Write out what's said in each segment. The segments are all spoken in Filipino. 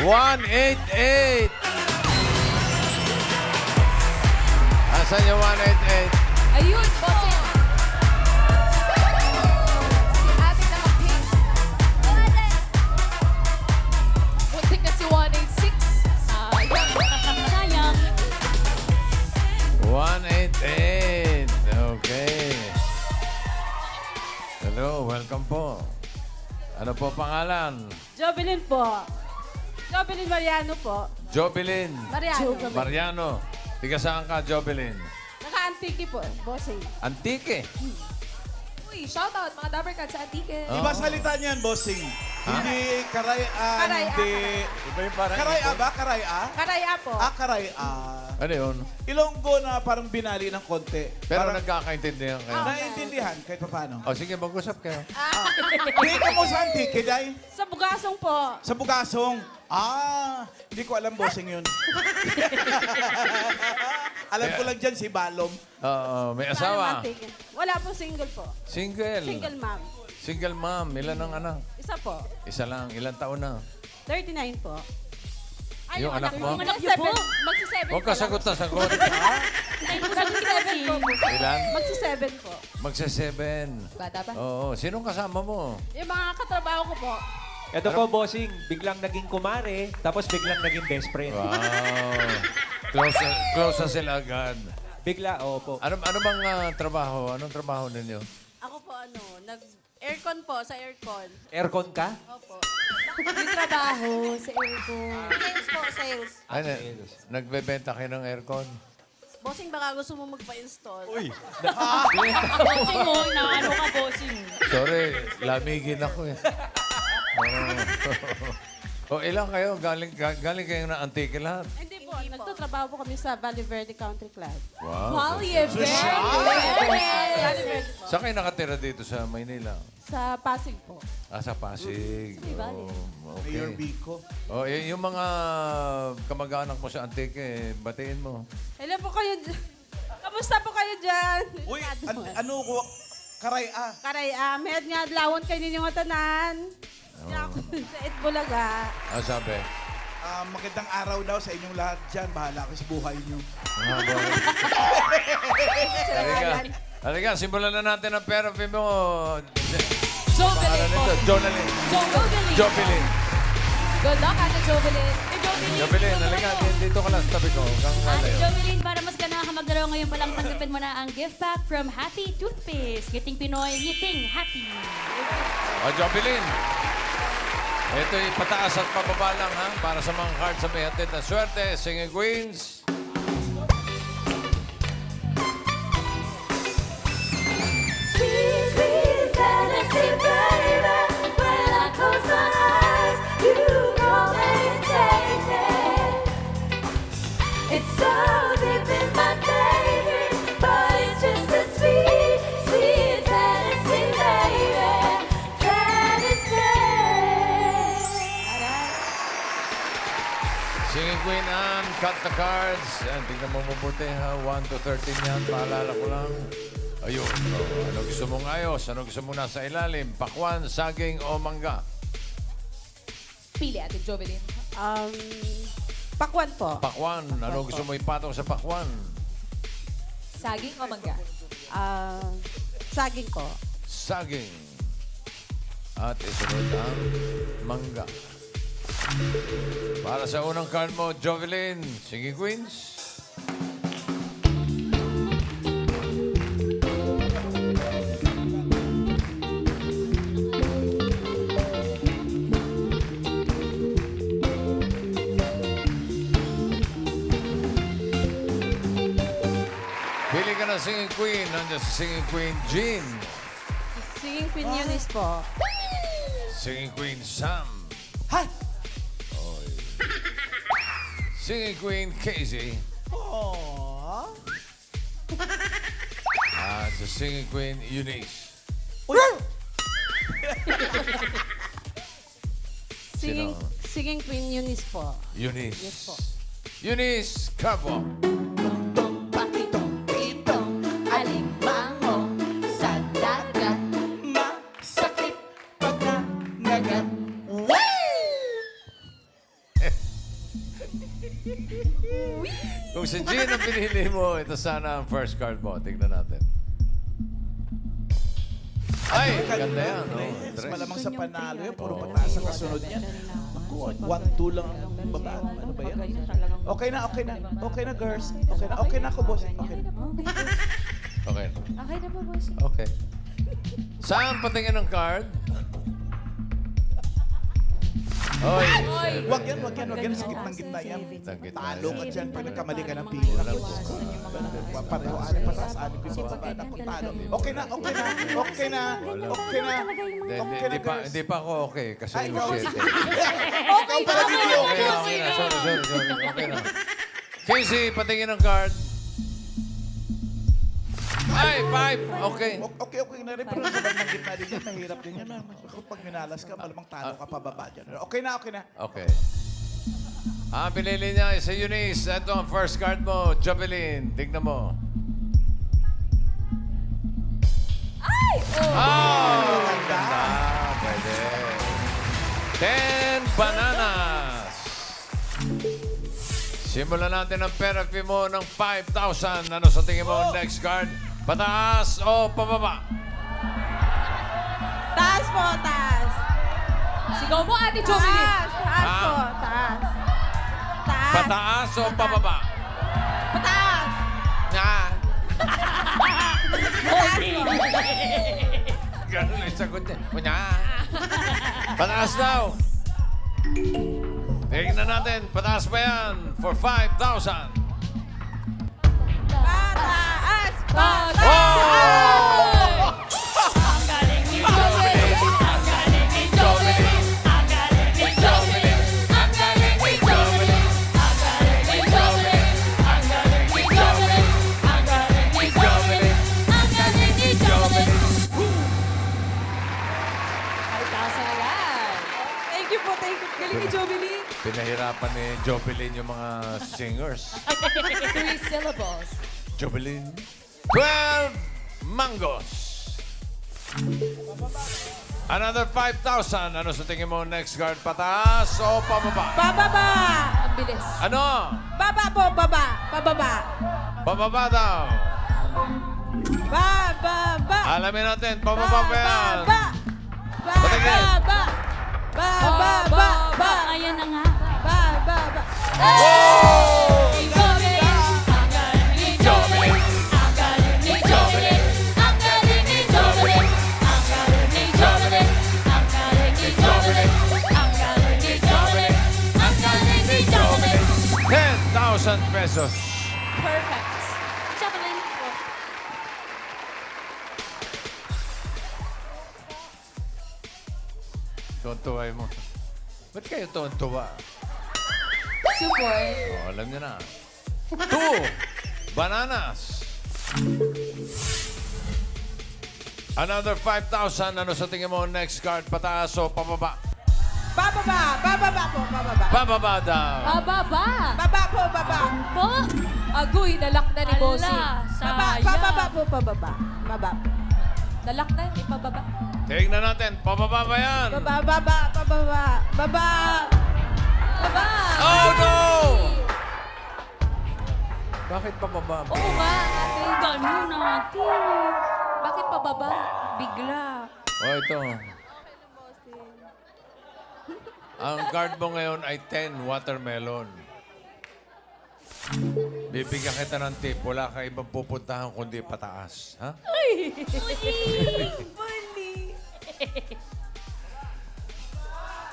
188. Asan yung 188? Ayun, bossing. Si ate naka-pink. Buntik na si 186. Sayang. Sayang. 188. Okay. Hello, welcome po. Ano po pangalan? Jovelyn po. Jovelyn Mariano po. Jobelin. Mariano. Mariano. Tiga saan ka, Jobelin? Naka-antiki po, bossing. Antique. Uy, shoutout mga Dabber Cats sa Antique. Oh. Iba salita niyan, bossing. Hindi karaya, Karaya. hindi... Iba yung parang... Karaya ba? Karaya? Karaya po. Karaya. Ano yun? Ilonggo na parang binali ng konti. Pero parang nagkakaintindihan kayo. naiintindihan kahit pa paano. O sige, mag-usap kayo. Hindi ka mo sa Antique, Day? Sa Bugasong po. Sa Bugasong. Hindi ko alam, bossing yun. Alam ko lang dyan si Balom. Oo, may Sana asawa. antiki. Wala po, single po. Single. Single mom. Single mom. Ilan ang anak? Isa po. Isa lang. Ilan taon na? 39 po. Ay, Yung anak mo? Yung anak niyo po. Magsi-7 Huwag ka sagot na sagot. Magsi-7 po. Ilan? Magsi-7 po. Magsa-7. Bata pa. Oo. Sinong kasama mo? Yung mga katrabaho ko po. Ito po, bossing, biglang naging kumare, tapos biglang naging best friend. Wow. Close na sila agad. Bigla, opo. Ano bang trabaho? Anong trabaho ninyo? Ako po, nag-aircon po, sa aircon. Aircon ka? Opo. Yung trabaho sa aircon. Sales po, sales. Ano? Nagbebenta kayo ng aircon? Bossing, baka gusto mo magpa-install. Uy, Bossing mo, inaano ka, bossing. Sorry, lamigin ako eh. O ilang kayo? Galing kayo na Antique lahat? Hindi po, nagtatrabaho po kami sa Valley Verde Country Club. Wow. Valley Verde. Valley Verde po. Saan kayo nakatira dito sa Maynila? Sa Pasig po. Sa Pasig. Valley. Mayor Okay. Bico. Yung mga kamag-anak mo sa Antique, batiin mo. Hello po kayo dyan. Kamusta po kayo dyan? Uy, ano ko? Karaya. Karay, med nga lawon kayo ninyong tanan. Nga ako sa Itbulaga. Sabi? Magandang araw daw sa inyong lahat dyan. Bahala ko sa buhay niyo. Halika. Halika, simulan na natin ang therapy mo. Jovelyn po. Jonalyn. Jovelyn. Jopelin. Good luck, Ate Jovelyn. Jopelin, halika. Dito ka lang sa tabi ko. Kang Ate malayo. Jovelyn, para mas ganahan ka maglaro ngayon pa lang, tanggapin mo na ang gift pack from Happy Toothpaste. Ngiting Pinoy, ngiting happy. Jopelin. Ito yung pataas at pababa lang ha. Para sa mga cards sa may hatid na swerte. Singing Queens. Sweet, sweet fantasy, baby. When I close my eyes, you come and take me. It's so deep in my daydream, but it's just a sweet, sweet fantasy, baby. Fantasy. Singing Queen Anne, cut the cards. Yan, tingnan mo mabuti ha. 1 to 13 yan. Paalala ko lang. Ayun. Ano gusto mong ayos? Ano gusto mong nasa ilalim? Pakwan, saging o mangga? Pili, Ate Jovelyn. Pakwan po. Pakwan. Ano gusto mo ipatong sa pakwan? Saging o mangga? Saging po. Saging. At isunod ang mangga. Para sa unang card mo, Jovelyn, Singing Queens. Pili ka na Singing Queen. Nandiyan si Singing Queen Jean. Singing Queen Eunice po. Singing Queen Sam. Hi! Singing Queen Casey. Aww. At sa Singing Queen Eunice. Singing, Sino? singing Queen Eunice po. Eunice. Yes po. Eunice Carbo. Tungtong pakitong pitong alimango sa dagat. Masakit pagka nagat. Woo! Kung si Jean ang pinili mo, ito sana ang first card mo. Tignan natin. Ay, ganda yan. No? Mas Tres. malamang sa panalo yan. Puro pataas ang kasunod niyan. Ako, 1-2 lang ang baba. Ano ba yan? Okay na, okay na. Okay na, girls. Okay na, okay na ako, boss. Okay na. Okay. Okay na po, boss. Okay. Saan patingin ng card? Oy. Wag yan. Sa gitnang-gitna yan. Gitna-gitna Talo ka yan. dyan pag nagkamali ka ng pili. Pareho, anim pataas, anim yung bababa. Naku, talo. Okay na. Okay na, girls. Hindi pa ako okay. Kasi Ay, yung ikaw. 7. Okay pala dito. Okay na. Sorry. Okay na. Casey, patingin ng card. Ay, 5. Okay. Okay na rin. Pero sa bandang gitna din yan, mahirap din yan. Pag minalas ka, malamang talo ka pababa dyan. Okay na. Okay. Ang pinili niya ay si Eunice. Ito ang first card mo, Jovelyn. Tignan mo. Ay! Oh! Ganda. Pwede. 10 bananas. Simulan natin ang therapy mo ng 5,000. Ano sa tingin mo next card? Pataas o pababa? Taas po, taas. Sigaw mo, Ate Jovelyn. Taas po, taas. Taas. Pataas o pababa? Pataas. Nga. Pataas po. Ganun ang sagot niya. Nga. Pataas daw. Tingnan natin. Pataas pa yan for 5,000. Pataas. Pataas. Oh! Ang galing ni Jovelyn. Ang galing ni Jovelyn. Ang galing ni Jovelyn. Ang galing ni Jovelyn. Ang galing ni Jovelyn. Ang galing ni Jovelyn. Ang galing ni Jovelyn. Ang galing ni Jovelyn. 5,000 agad. Thank you po, thank you. Galing ni Jovelyn. Pinahirapan ni Jovelyn yung mga singers. 3 syllables. Jovelyn. 12 mangoes. Another 5,000. Ano sa tingin mo next card? Pataas o pababa? Bababa. Ang bilis. Ano? Baba po, baba. Pababa. Pababa daw. Bababa. Alamin natin. Pababa pa yan. Patingin. Bababa. Ayan na nga. Bababa. Oh! Ni Jovelyn. Ang galing ni Jovelyn. Ang galing ni Jovelyn. Ang galing ni Jovelyn. Ang galing ni Jovelyn. Ang galing ni Jovelyn. Ang galing ni Jovelyn. Ang galing ni Jovelyn. 10,000 pesos. Perfect. Jovelyn. Tuwan-tuway mo. Ba't kayo tuwan-tuwa? Support. Oh, alam niyo na. 2 bananas. Another 5,000. Ano sa tingin mo next card? Pataas o pababa? Bababa. Bababa po, bababa. Pababa daw. Pababa. Baba po, baba. Po. Agoy, nalak na ni Bossing. Ala, Baba, sayang. pababa po, pababa. Baba po. Nalak na, ipababa. Tingnan natin. Pababa ba yan? Baba, baba, pababa. Baba. Baba. Oh, no! Bakit pababa? Oo nga, ate. Ganun natin. Bakit pababa? Bigla. Oh, ito. Ang card mo ngayon ay 10 watermelon. Bibigyan kita ng tip. Wala ka ibang pupuntahan kundi pataas. Ha?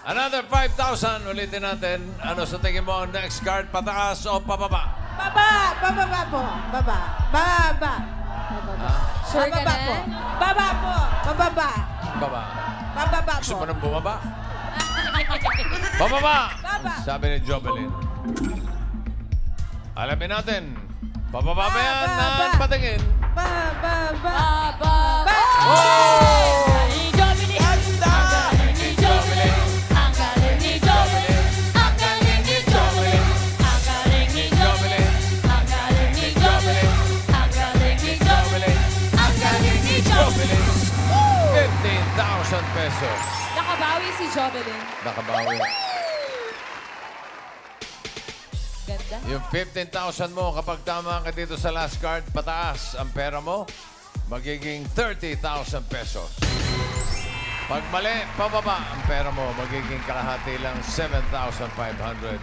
Another 5,000. Ulitin natin. Ano sa tingin mo ang next card? Pataas o pababa? Baba, bababa po. Baba. Baba. Sure ka Bababa na? po. Baba po. Bababa. Baba. Bababa Gusto po. mo nang bumaba? Bababa! Baba. Sabi ni Jovelyn. Alamin natin. Bababa ba yan? Baba. Naan patingin? Bababa. Baba. Oh! Ni Jovelyn. Ang galing ni Jovelyn. Ang galing ni Jovelyn. Ang galing ni Jovelyn. Ang galing ni Jovelyn. Ang galing ni Jovelyn. Ang galing ni Jovelyn. Ang galing ni Jovelyn. 15,000 pesos. Nakabawi si Jovelyn. Nakabawi. Yung 15,000 mo, kapag tama ka dito sa last card, pataas ang pera mo, magiging 30,000 pesos. Pag mali, pababa ang pera mo, magiging kalahati lang 7,500.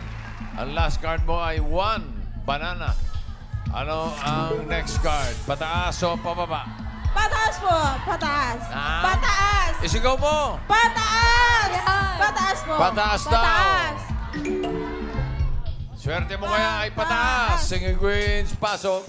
Ang last card mo ay 1 banana. Ano ang next card? Pataas o pababa? Pataas po. Pataas. Ah. Pataas. Isigaw mo! Pataas. Yan. Pataas po. Pataas daw. Pataas. Swerte mo kaya ay pataas. Singing Queens, pasok.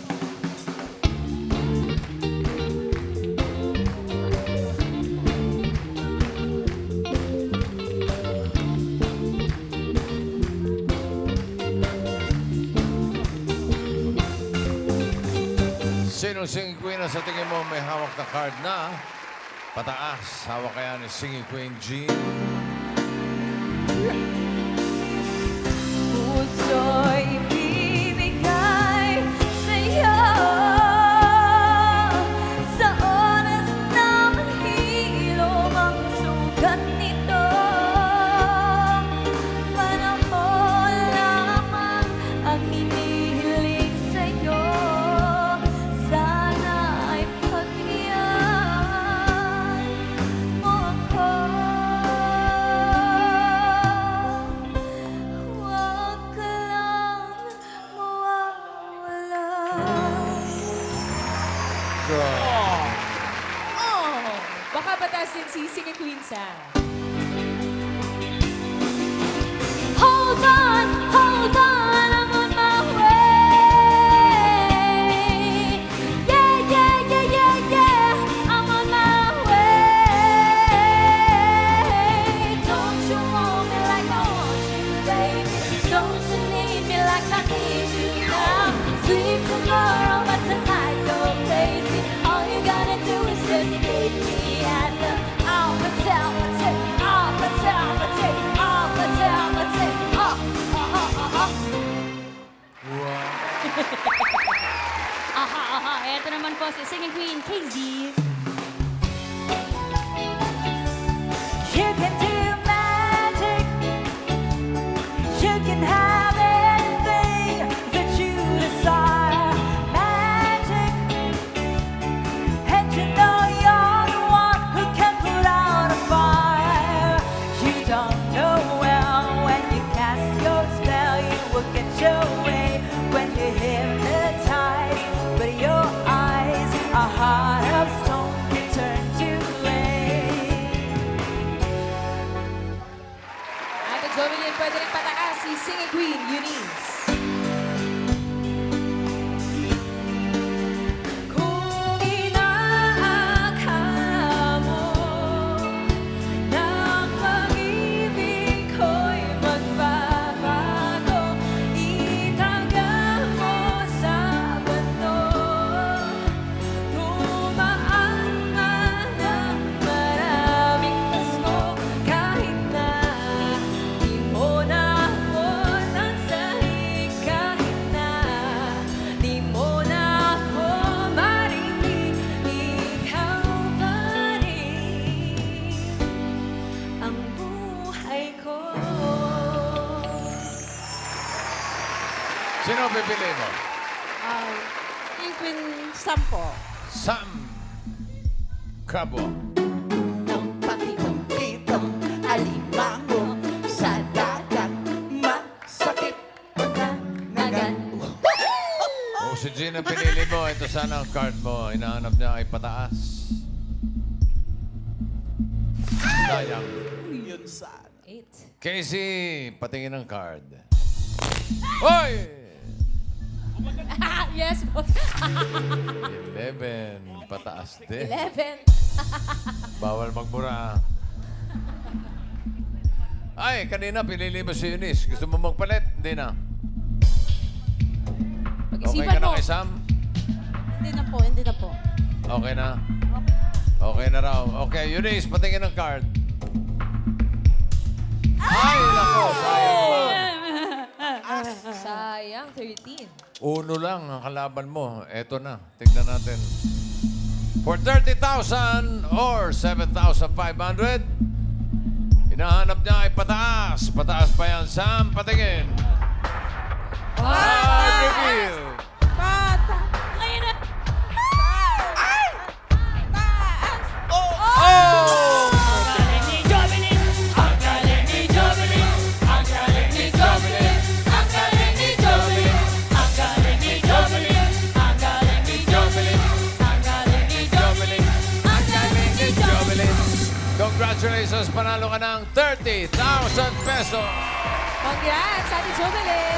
Sinong Singing Queen na sa tingin mo may hawak na card na pataas? Hawak kaya ni Singing Queen Jean? Puso'y bibigay sa'yo sa oras na mahilo ang sugat nito. Panahon lamang ang hinihiling sa'yo. Sana ay pagbigyan mo ako. Huwag ka lang mawawala. Oh, baka pataas din si Singing Queen Sam. Hold on, I'm on my way. Yeah, yeah, yeah, yeah, yeah, I'm on my way. Don't you want me like I want you, baby? Don't you need me like I need you now? Sleep tomorrow, but tonight go crazy. All you gotta do is just meet me at the Albertel. Aha, eto naman po si Singing Queen, KZ. You can do magic. You can have anything that you desire. Magic. And you know you're the one who can put out a fire. You don't know well when you cast your spell, you will get your way when you hypnotize. But your eyes, a heart of stone, can turn to flame. Ate Jovelyn, pwede rin pataas si Singing Queen Eunice. Kung inaakala mo na ang pag-ibig ko'y magbabago, itaga mo sa bato. Tumaan man ang maraming pasko, kahit na di mo na ako nasahig, kahit na di mo na ako marinig, ikaw pa rin ang buhay ko. Sino pipili mo? Singing Queen Sam po. Sam Crabo. Nang pakitong-kitong alimango sa dagat, masakit pagkanagan. Kung si Jean ang pinili mo, ito sana ang card mo. Hinahanap niya ay pataas. Sayang. Yun sana. 8. Casey, patingin ang card. Hoy! Yes, boss. 11. Pataas din. 11. Bawal magmura. Ay, kanina pinili mo si Eunice. Gusto mo magpalit? Hindi na. Okay Pag-isipan ka na mo. kay Sam? Hindi na po, hindi na po. Okay na? Okay na raw. Okay, Eunice, patingin ang card. Ay, nako, sayang ba? Sayang, 13. Uno lang ang kalaban mo. Eto na. Tignan natin. For 30,000 or 7,500, hinahanap niya ay pataas. Pataas pa yan, Sam. Patingin. Congratulations, panalo ka ng 30,000 pesos. Congrats, Ate Jubilee!